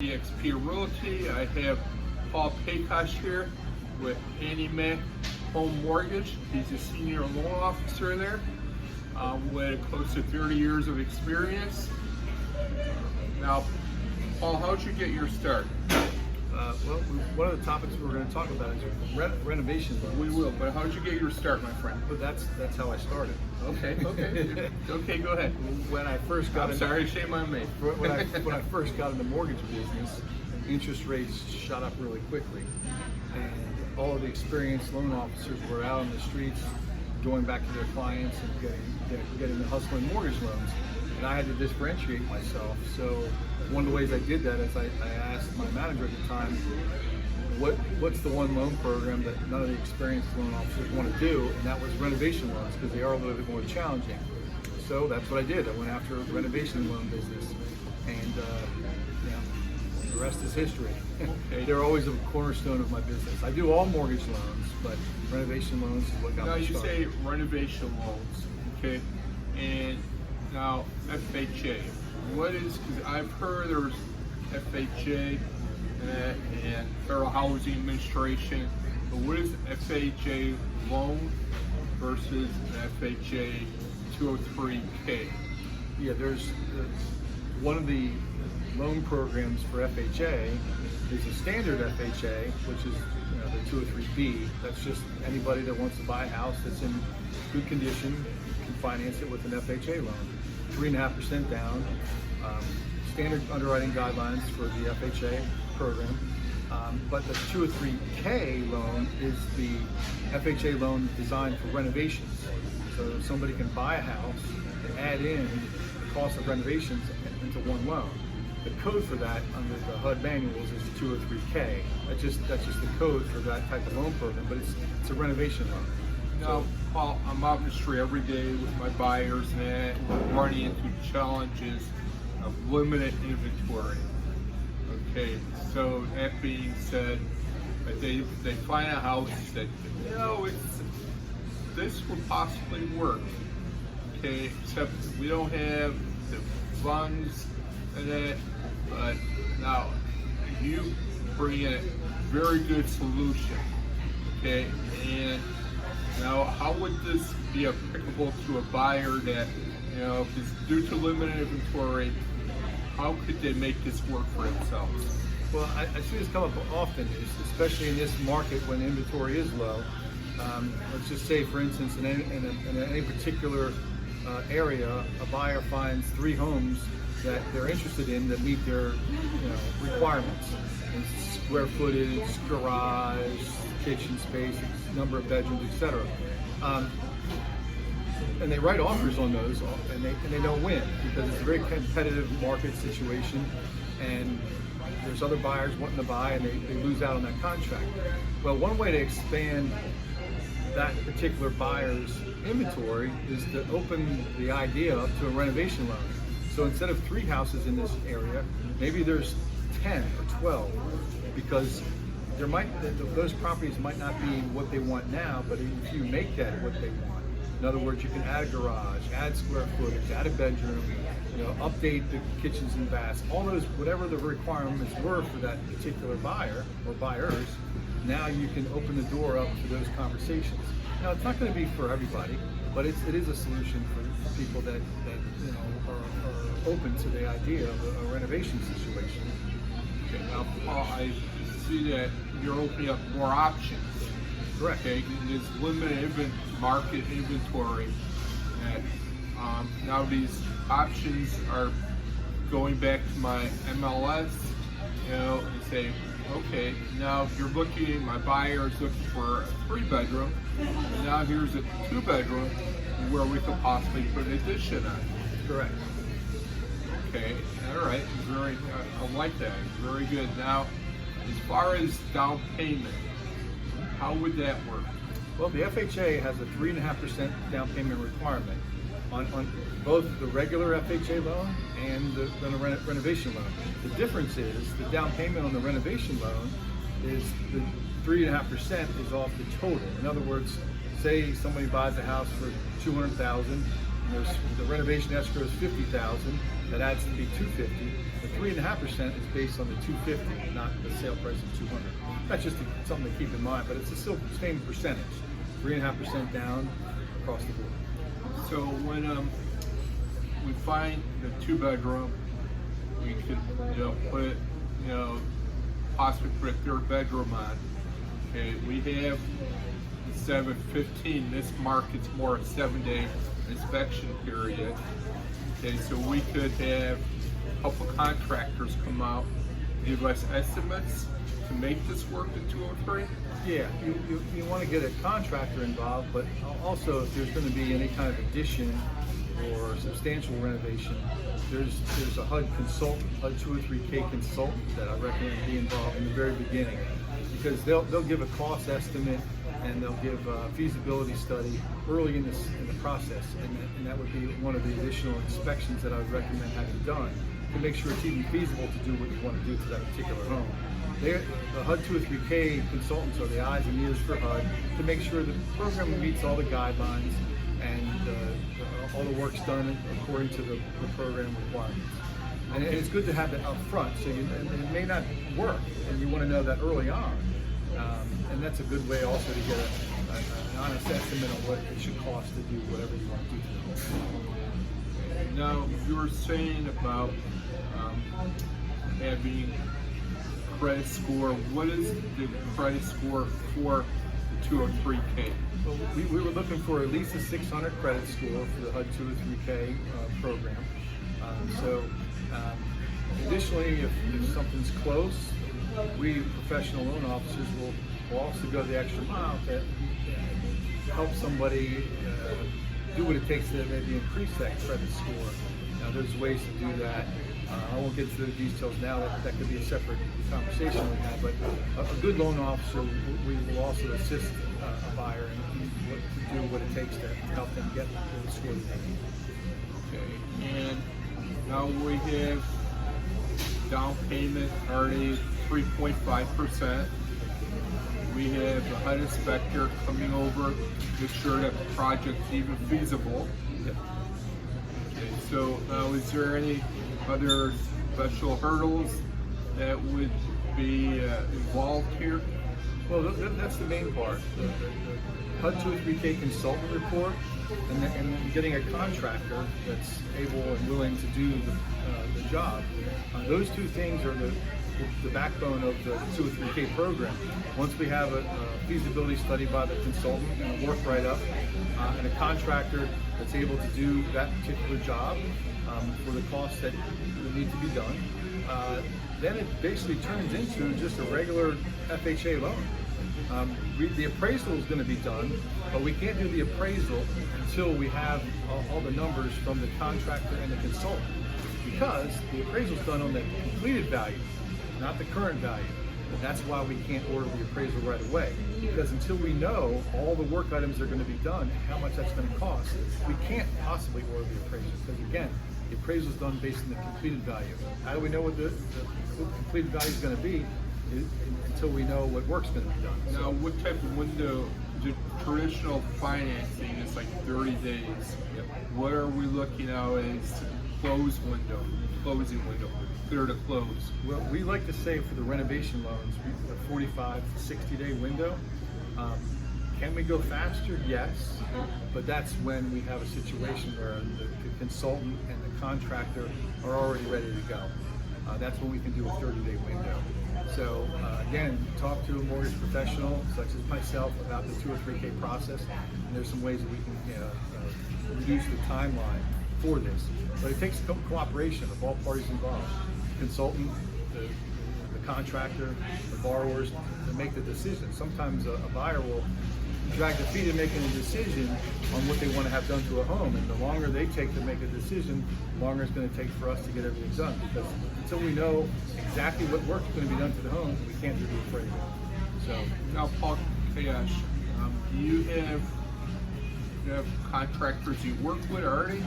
EXP Realty. I have Paul Pykosh here with AnnieMac Home Mortgage. He's a senior loan officer there with close to 30 years of experience. Now, Paul, how'd you get your start? Well, one of the topics we're going to talk about is renovation loans. We will, but how'd you get your start, my friend? But that's how I started. Okay. Okay, go ahead. When I first got Sorry, shame on me. when I first got in the mortgage business, interest rates shot up really quickly, and all of the experienced loan officers were out on the streets going back to their clients and getting the hustling mortgage loans. And I had to differentiate myself. So one of the ways I did that is I asked my manager at the time, what's the one loan program that none of the experienced loan officers want to do? And that was renovation loans, because they are a little bit more challenging. So that's what I did. I went after the renovation loan business, and the rest is history. Okay. They're always a cornerstone of my business. I do all mortgage loans, but renovation loans is what got Now me you started. say renovation loans, okay? And now FHA, what is, because I've heard there's FHA and Federal Housing Administration, but what is FHA loan versus FHA 203k? Yeah, there's one of the loan programs for FHA is a standard FHA, which is the 203B. That's just anybody that wants to buy a house that's in good condition can finance it with an FHA loan. 3.5% down. Standard underwriting guidelines for the FHA program. But the 203k loan is the FHA loan designed for renovations. So somebody can buy a house and add in the cost of renovations into one loan. The code for that under the HUD manuals is 203k. That's just the code for that type of loan program, but it's a renovation loan. Now, Paul, I'm out in the street every day with my buyers and we're running into challenges of limited inventory. Okay, so that being said, they find a house that, this would possibly work. Okay, except we don't have the funds and that, but now you bring in a very good solution. Okay, and now how would this be applicable to a buyer that, is due to limited inventory, how could they make this work for themselves? Well, I see this come up often, especially in this market when inventory is low. Let's just say, for instance, in any particular area, a buyer finds 3 homes that they're interested in that meet their requirements: in square footage, garage, kitchen space, number of bedrooms, etc. And they write offers on those, and they don't win because it's a very competitive market situation, and there's other buyers wanting to buy, and they lose out on that contract. Well, one way to expand that particular buyer's inventory is to open the idea up to a renovation loan. So instead of 3 houses in this area, maybe there's 10 or 12, because those properties might not be what they want now, but if you make that what they want, in other words, you can add a garage, add square footage, add a bedroom, update the kitchens and baths, all those, whatever the requirements were for that particular buyer or buyers, now you can open the door up to those conversations. Now, it's not going to be for everybody, but it is a solution for people that are open to the idea of a renovation situation. Okay, now, Paul, I see that you're opening up more options. Correct. Okay, there's limited market inventory, and now these options are going back to my MLS, and say, okay, now you're looking, my buyer is looking for a 3-bedroom, and now here's a 2-bedroom where we could possibly put an addition on. Correct. Okay, all right, I like that, very good. Now, as far as down payment, how would that work? Well, the FHA has a 3.5% down payment requirement on both the regular FHA loan and the renovation loan. The difference is the down payment on the renovation loan is the 3.5% is off the total. In other words, say somebody buys a house for $200,000, there's the renovation escrow is $50,000. That adds to be $250,000. The 3.5% is based on the $250,000, not the sale price of $200,000. That's just something to keep in mind, but it's the still same percentage, 3.5% down across the board. So when we find the 2-bedroom, we could put possibly put a 3rd bedroom on. Okay, we have instead of 15, this market's more a 7-day inspection period. Okay, so we could have a couple contractors come out, give us estimates to make this work in 203. Yeah, you want to get a contractor involved, but also if there's going to be any kind of addition or substantial renovation, there's a HUD consultant, HUD 203k consultant that I recommend be involved in the very beginning, because they'll give a cost estimate and they'll give a feasibility study early in the process, and that would be one of the additional inspections that I would recommend having done to make sure it's even feasible to do what you want to do to that particular home. The HUD 203k consultants are the eyes and ears for HUD to make sure the program meets all the guidelines and all the work's done according to the program requirements. And it's good to have that up front, so it may not work, and you want to know that early on. And that's a good way also to get an honest estimate on what it should cost to do whatever you want to do to the home. Now, you were saying about having credit score. What is the credit score for the 203k? Well, we were looking for at least a 600 credit score for the HUD 203k program. Additionally, if something's close, we professional loan officers will also go the extra mile to help somebody do what it takes to maybe increase that credit score. Now, there's ways to do that. I won't get into the details now. That could be a separate conversation we have. But a good loan officer, we will also assist a buyer in to do what it takes to help them get the score that they need. Okay, and now we have down payment already 3.5%. We have the HUD inspector coming over to make sure that the project's even feasible. Yep. Okay, so now is there any other special hurdles that would be involved here? Well, that's the main part. The HUD 203k consultant report and getting a contractor that's able and willing to do the job. Those two things are the backbone of the 203k program. Once we have a feasibility study by the consultant and a work write-up and a contractor that's able to do that particular job for the costs that need to be done, then it basically turns into just a regular FHA loan. The appraisal is going to be done, but we can't do the appraisal until we have all the numbers from the contractor and the consultant, because the appraisal is done on the completed value, not the current value. And that's why we can't order the appraisal right away, because until we know all the work items that are going to be done and how much that's going to cost, we can't possibly order the appraisal, because again, the appraisal is done based on the completed value. How do we know what the completed value is going to be until we know what work's going to be done? Now, what type of window? The traditional financing is like 30 days. Yep. What are we looking at as closing window, clear to close? Well, we like to say for the renovation loans, a 45 to 60 day window. Can we go faster? Yes, but that's when we have a situation where the consultant and the contractor are already ready to go. That's when we can do a 30-day window. So again, talk to a mortgage professional such as myself about the 203k process, and there's some ways that we can reduce the timeline for this. But it takes cooperation of all parties involved: the consultant, the contractor, the borrowers, to make the decision. Sometimes a buyer will drag their feet in making a decision on what they want to have done to a home, and the longer they take to make a decision, the longer it's going to take for us to get everything done, because until we know exactly what work is going to be done to the home, we can't do the appraisal. So now, Pykosh, do you have contractors you work with already?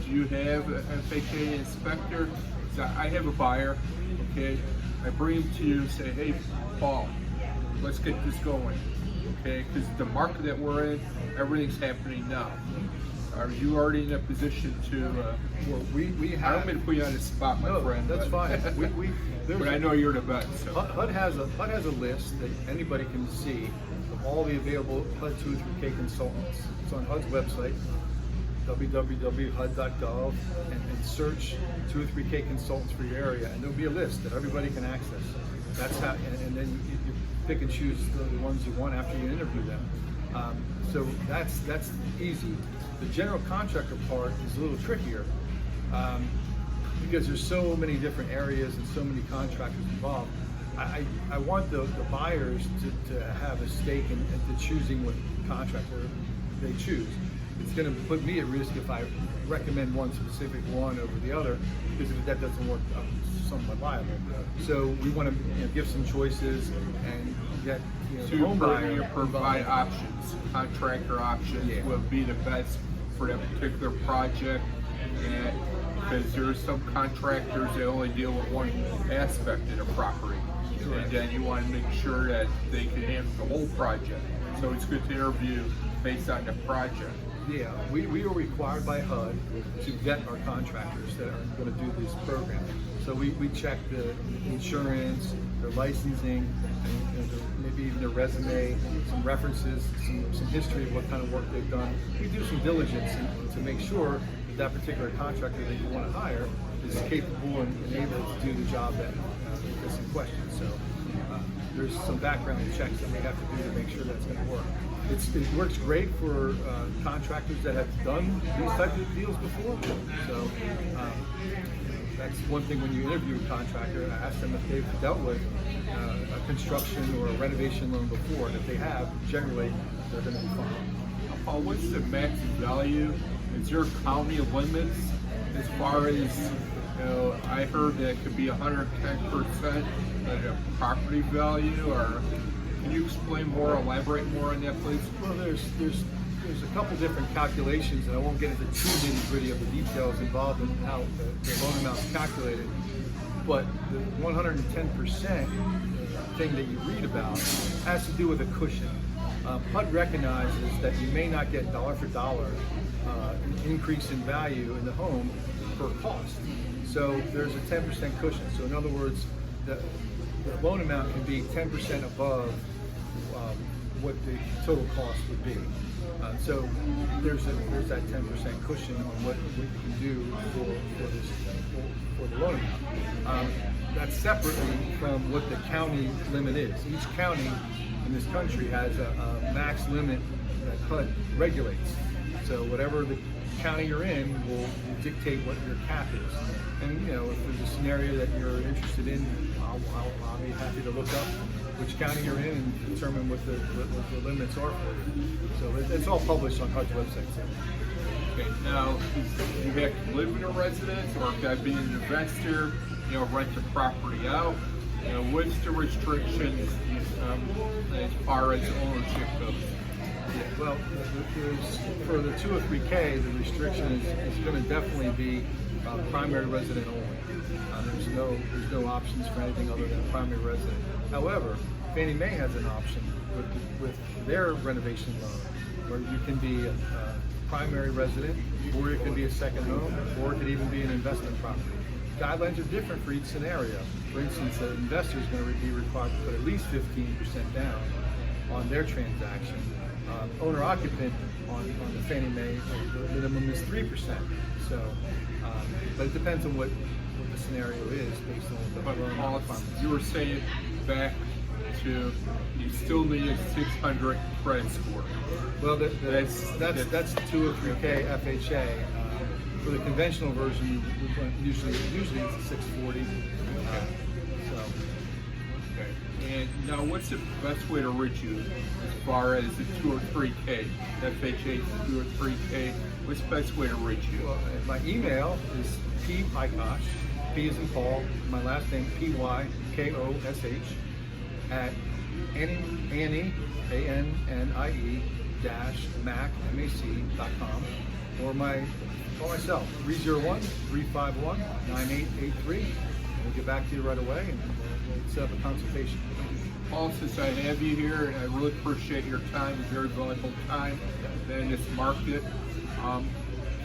Do you have an FHA inspector? So I have a buyer, okay? I bring him to you and say, hey, Paul, let's get this going, okay? Because the market that we're in, everything's happening now. are you already in a position to? Well, we I have. don't mean to put you on the spot, my No, friend. that's but- fine. But I know you're the best. So. HUD has a list that anybody can see of all the available HUD 203k consultants. It's on HUD's website, www.hud.gov, and search 203k consultants for your area, and there'll be a list that everybody can access. That's how, and then you pick and choose the ones you want after you interview them. So that's easy. The general contractor part is a little trickier. Because there's so many different areas and so many contractors involved. I want the buyers to have a stake into choosing what contractor they choose. It's going to put me at risk if I recommend one specific one over the other, because if that doesn't work, I'm somewhat liable. So we want to give some choices and get the home buyer provide involved. options, contractor options Yeah. will be the best for that particular project. And because there's some contractors that only deal with one aspect of the property, Correct. and then you want to make sure that they can handle the whole project. So it's good to interview based on the project. Yeah, we are required by HUD to vet our contractors that are going to do this program. So we check the insurance, their licensing, and maybe even their resume, some references, some history of what kind of work they've done. We do some diligence to make sure that particular contractor that you want to hire is capable and able to do the job that is in question. So there's some background checks that we have to do to make sure that's going to work. It works great for contractors that have done these types of deals before. So that's one thing when you interview a contractor, ask them if they've dealt with a construction or a renovation loan before, and if they have, generally they're going to be fine. What's the max value? Is there county limits as far as, I heard that it could be 110% of the property value, or can you explain more, elaborate more on that, please? Well, there's a couple different calculations, and I won't get into too nitty-gritty of the details involved in how the loan amount is calculated, but the 110% thing that you read about has to do with a cushion. HUD recognizes that you may not get dollar for dollar increase in value in the home per cost. So there's a 10% cushion. So in other words, the loan amount can be 10% above what the total cost would be. So there's that 10% cushion on what you can do for the loan amount. That's separately from what the county limit is. Each county in this country has a max limit that HUD regulates. So whatever the county you're in will dictate what your cap is. And if there's a scenario that you're interested in, I'll be happy to look up which county you're in and determine what the limits are for you. So it's all published on HUD's website. Okay, now, do you have to live in a residence, or if I've been an investor, rent the property out? What's the restrictions as far as ownership goes? Yeah, well, for the 203k, the restriction is going to definitely be primary resident only. There's no options for anything other than primary resident. However, Fannie Mae has an option with their renovation loan, where you can be a primary resident, or it could be a second home, or it could even be an investment property. Guidelines are different for each scenario. For instance, an investor is going to be required to put at least 15% down on their transaction. Owner-occupant on the Fannie Mae, the minimum is 3%. So, but it depends on what the scenario is based on what the loan requirements. You were saying back to you still need a 600 credit score. Well, that's 203k FHA. For the conventional version, usually it's a 640. And now, what's the best way to reach you as far as the 203k, FHA 203k? What's the best way to reach you? Well, my email is Pykosh, P as in Paul, my last name Pykosh at Annie, ANNIE -mac.com, or call myself 301-351-9883. We'll get back to you right away and we'll set up a consultation. Paul, since I have you here, and I really appreciate your time, very valuable time in this market. Can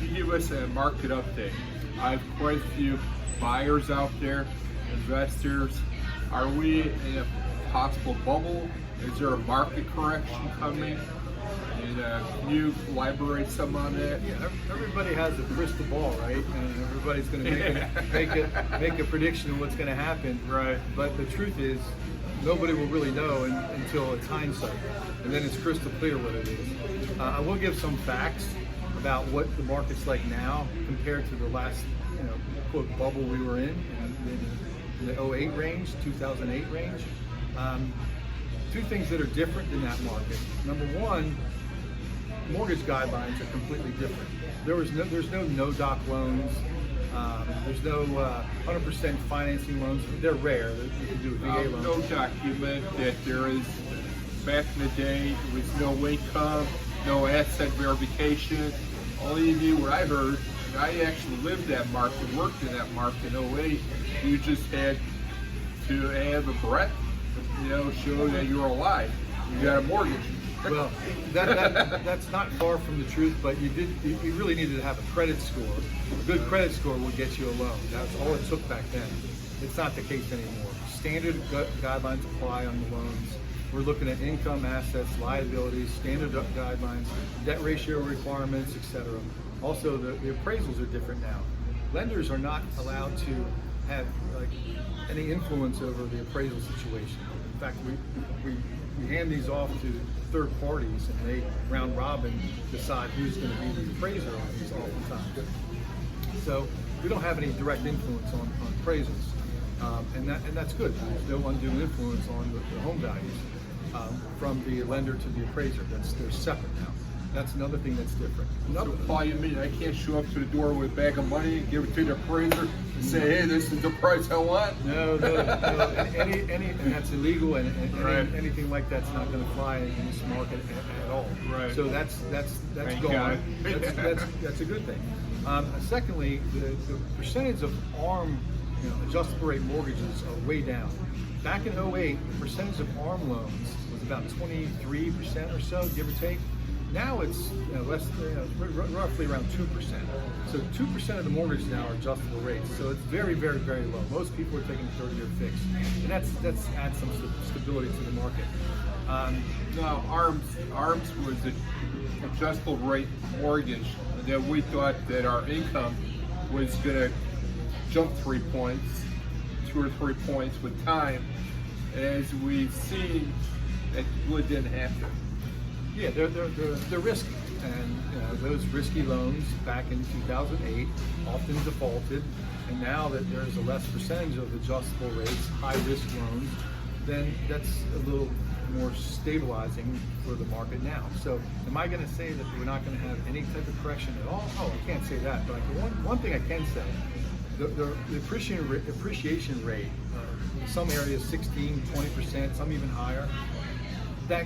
you give us a market update? I have quite a few buyers out there, investors. Are we in a possible bubble? Is there a market correction coming? And can you elaborate some on that? Yeah, everybody has a crystal ball, right? And everybody's going to make a prediction of what's going to happen. Right. But the truth is, nobody will really know until it's hindsight, and then it's crystal clear what it is. I will give some facts about what the market's like now compared to the last, quote, bubble we were in the 08 range, 2008 range. Two things that are different in that market. Number one, mortgage guidelines are completely different. There's no no-doc loans. There's no 100% financing loans. They're rare. You can do a VA loan. No document that there is, back in the day, there was no income, no asset verification. All you knew, what I heard, and I actually lived that market, worked in that market in 08, you just had to have a breath, show that you're alive. You got a mortgage. Well, that's not far from the truth, but you really needed to have a credit score. A good credit score will get you a loan. That's all it took back then. It's not the case anymore. Standard guidelines apply on the loans. We're looking at income, assets, liabilities, standard guidelines, debt ratio requirements, etc. Also, the appraisals are different now. Lenders are not allowed to have any influence over the appraisal situation. In fact, we hand these off to third parties, and they round robin decide who's going to be the appraiser on these oftentimes. So we don't have any direct influence on appraisals, and that's good. There's no undue influence on the home values from the lender to the appraiser. They're separate now. That's another thing that's different. So, Paul, you mean I can't show up to the door with a bag of money and give it to the appraiser and say, hey, this is the price I want? No. And that's illegal, and right. anything like that's not going to fly in this market at all. Right. So that's Thank gone. God. That's a good thing. Secondly, the percentage of ARM, adjustable rate mortgages are way down. Back in 08, the percentage of ARM loans was about 23% or so, give or take. Now it's roughly around 2%. So 2% of the mortgage now are adjustable rates. So it's very, very, very low. Most people are taking 30-year fixed, and that's adds some stability to the market. Now, ARMS was an adjustable rate mortgage that we thought that our income was going to jump 3 points, 2 or 3 points with time. As we've seen, it really didn't happen. Yeah, they're risky, and those risky loans back in 2008 often defaulted, and now that there's a less percentage of adjustable rates, high-risk loans, then that's a little more stabilizing for the market now. So am I going to say that we're not going to have any type of correction at all? Oh, I can't say that, but one thing I can say, the appreciation rate, in some areas 16, 20%, some even higher, that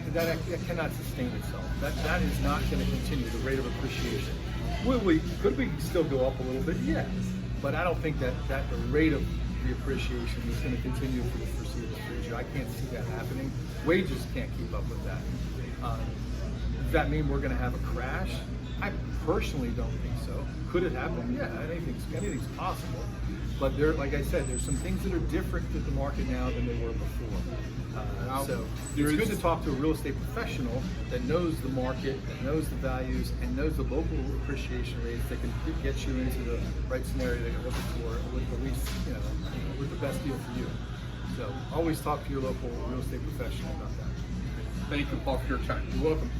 cannot sustain itself. That is not going to continue, the rate of appreciation. Could we still go up a little bit? Yeah, but I don't think that the rate of the appreciation is going to continue for the foreseeable future. I can't see that happening. Wages can't keep up with that. Does that mean we're going to have a crash? I personally don't think so. Could it happen? Yeah, anything's possible. But like I said, there's some things that are different with the market now than they were before. So it's good to talk to a real estate professional that knows the market, that knows the values, and knows the local appreciation rates that can get you into the right scenario that you're looking for with the least, with the best deal for you. So always talk to your local real estate professional about that. Thank you, Paul, for your time. You're welcome.